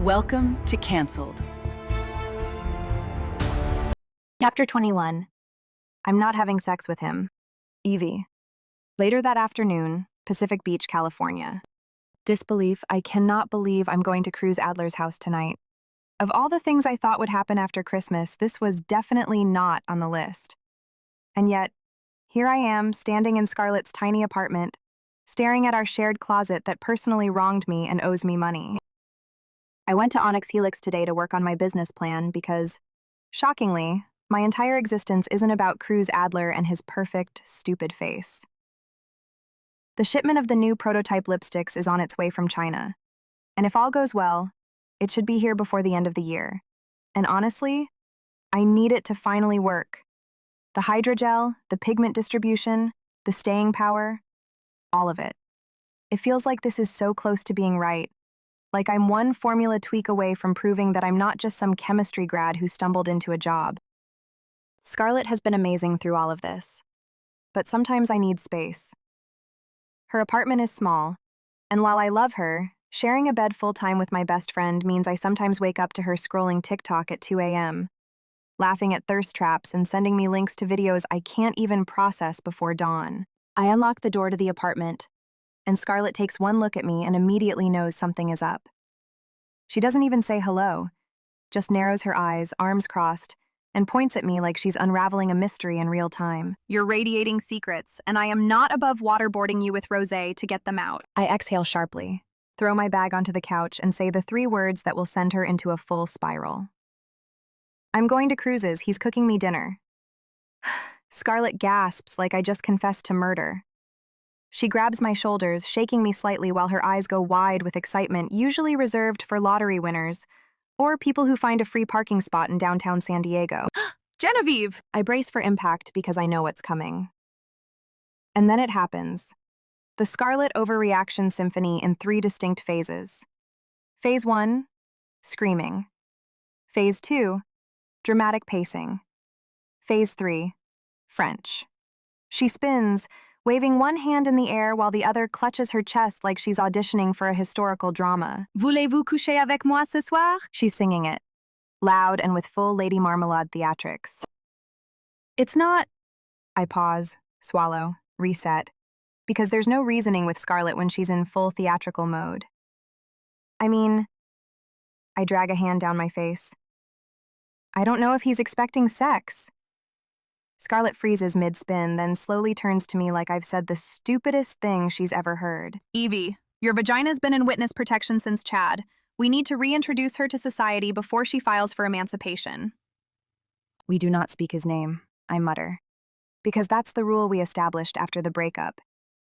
Welcome to Cancelled. Chapter 21. I'm not having sex with him. Evie. Later that afternoon, Pacific Beach, California. Disbelief, I cannot believe I'm going to cruise Adler's house tonight. Of all the things I thought would happen after Christmas, this was definitely not on the list. And yet, here I am, standing in Scarlett's tiny apartment, staring at our shared closet that personally wronged me and owes me money. I went to Onyx Helix today to work on my business plan because, shockingly, my entire existence isn't about Cruz Adler and his perfect, stupid face. The shipment of the new prototype lipsticks is on its way from China, and if all goes well, it should be here before the end of the year. And honestly, I need it to finally work. The hydrogel, the pigment distribution, the staying power, all of it. It feels like this is so close to being right, like I'm one formula tweak away from proving that I'm not just some chemistry grad who stumbled into a job. Scarlett has been amazing through all of this, but sometimes I need space. Her apartment is small, and while I love her, sharing a bed full-time with my best friend means I sometimes wake up to her scrolling TikTok at 2 a.m., laughing at thirst traps and sending me links to videos I can't even process before dawn. I unlock the door to the apartment, and Scarlett takes one look at me and immediately knows something is up. She doesn't even say hello, just narrows her eyes, arms crossed, and points at me like she's unraveling a mystery in real time. You're radiating secrets, and I am not above waterboarding you with rosé to get them out. I exhale sharply, throw my bag onto the couch, and say the 3 words that will send her into a full spiral. I'm going to Cruz's, he's cooking me dinner. Scarlett gasps like I just confessed to murder. She grabs my shoulders, shaking me slightly while her eyes go wide with excitement, usually reserved for lottery winners, or people who find a free parking spot in downtown San Diego. Genevieve! I brace for impact because I know what's coming. And then it happens. The Scarlett overreaction symphony in 3 distinct phases. Phase 1, screaming. Phase 2, dramatic pacing. Phase 3, French. She spins, waving one hand in the air while the other clutches her chest like she's auditioning for a historical drama. Voulez-vous coucher avec moi ce soir? She's singing it, loud and with full Lady Marmalade theatrics. It's not... I pause, swallow, reset, because there's no reasoning with Scarlett when she's in full theatrical mode. I mean, I drag a hand down my face. I don't know if he's expecting sex. Scarlett freezes mid-spin, then slowly turns to me like I've said the stupidest thing she's ever heard. Evie, your vagina's been in witness protection since Chad. We need to reintroduce her to society before she files for emancipation. We do not speak his name, I mutter. Because that's the rule we established after the breakup.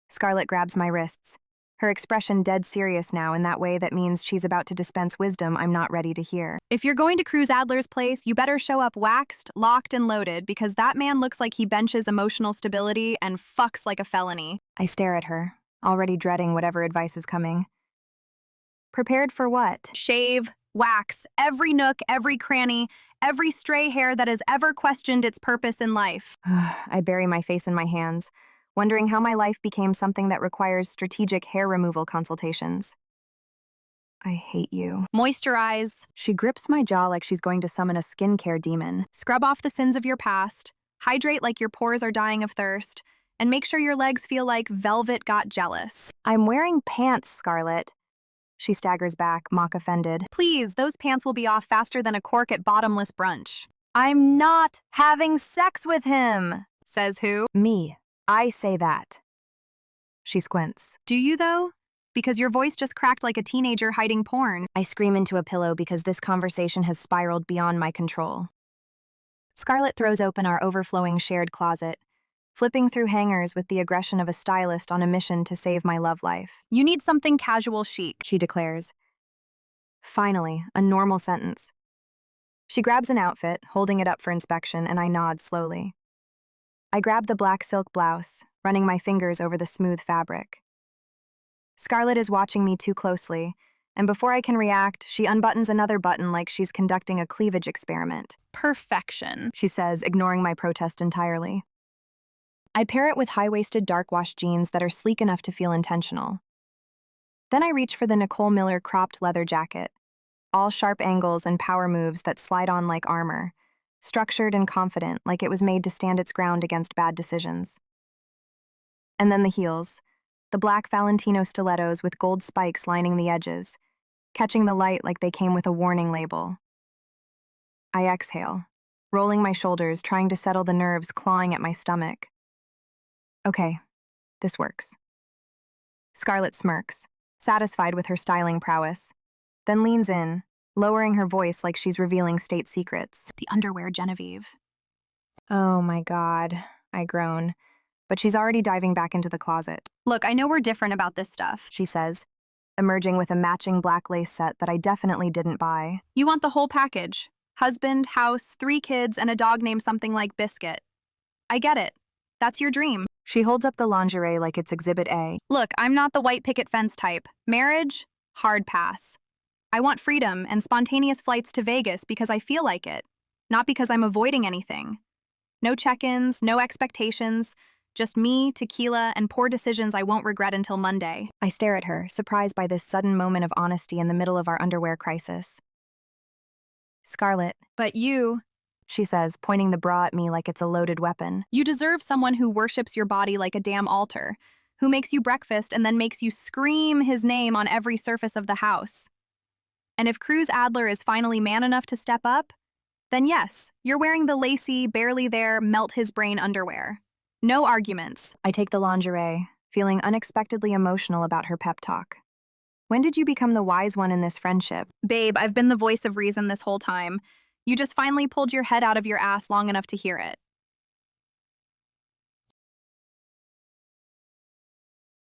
Scarlett grabs my wrists, her expression dead serious now in that way that means she's about to dispense wisdom I'm not ready to hear. If you're going to Cruz Adler's place, you better show up waxed, locked, and loaded because that man looks like he benches emotional stability and fucks like a felony. I stare at her, already dreading whatever advice is coming. Prepared for what? Shave, wax, every nook, every cranny, every stray hair that has ever questioned its purpose in life. I bury my face in my hands, wondering how my life became something that requires strategic hair removal consultations. I hate you. Moisturize. She grips my jaw like she's going to summon a skincare demon. Scrub off the sins of your past. Hydrate like your pores are dying of thirst. And make sure your legs feel like velvet got jealous. I'm wearing pants, Scarlett. She staggers back, mock offended. Please, those pants will be off faster than a cork at bottomless brunch. I'm not having sex with him. Says who? Me. I say that. She squints. Do you, though? Because your voice just cracked like a teenager hiding porn. I scream into a pillow because this conversation has spiraled beyond my control. Scarlett throws open our overflowing shared closet, flipping through hangers with the aggression of a stylist on a mission to save my love life. You need something casual chic, she declares. Finally, a normal sentence. She grabs an outfit, holding it up for inspection, and I nod slowly. I grab the black silk blouse, running my fingers over the smooth fabric. Scarlett is watching me too closely, and before I can react, she unbuttons another button like she's conducting a cleavage experiment. Perfection, she says, ignoring my protest entirely. I pair it with high-waisted dark-wash jeans that are sleek enough to feel intentional. Then I reach for the Nicole Miller cropped leather jacket, all sharp angles and power moves that slide on like armor, structured and confident, like it was made to stand its ground against bad decisions. And then the heels, the black Valentino stilettos with gold spikes lining the edges, catching the light like they came with a warning label. I exhale, rolling my shoulders, trying to settle the nerves clawing at my stomach. Okay, this works. Scarlett smirks, satisfied with her styling prowess, then leans in, lowering her voice like she's revealing state secrets. The underwear, Genevieve. Oh my God, I groan, but she's already diving back into the closet. Look, I know we're different about this stuff. She says, emerging with a matching black lace set that I definitely didn't buy. You want the whole package. Husband, house, 3 kids, and a dog named something like Biscuit. I get it. That's your dream. She holds up the lingerie like it's Exhibit A. Look, I'm not the white picket fence type. Marriage? Hard pass. I want freedom and spontaneous flights to Vegas because I feel like it, not because I'm avoiding anything. No check-ins, no expectations, just me, tequila, and poor decisions I won't regret until Monday. I stare at her, surprised by this sudden moment of honesty in the middle of our underwear crisis. Scarlett, But you she says, pointing the bra at me like it's a loaded weapon. deserve someone who worships your body like a damn altar, who makes you breakfast and then makes you scream his name on every surface of the house. And if Cruz Adler is finally man enough to step up, then yes, you're wearing the lacy, barely there, melt his brain underwear. No arguments. I take the lingerie, feeling unexpectedly emotional about her pep talk. When did you become the wise one in this friendship? Babe, I've been the voice of reason this whole time. You just finally pulled your head out of your ass long enough to hear it.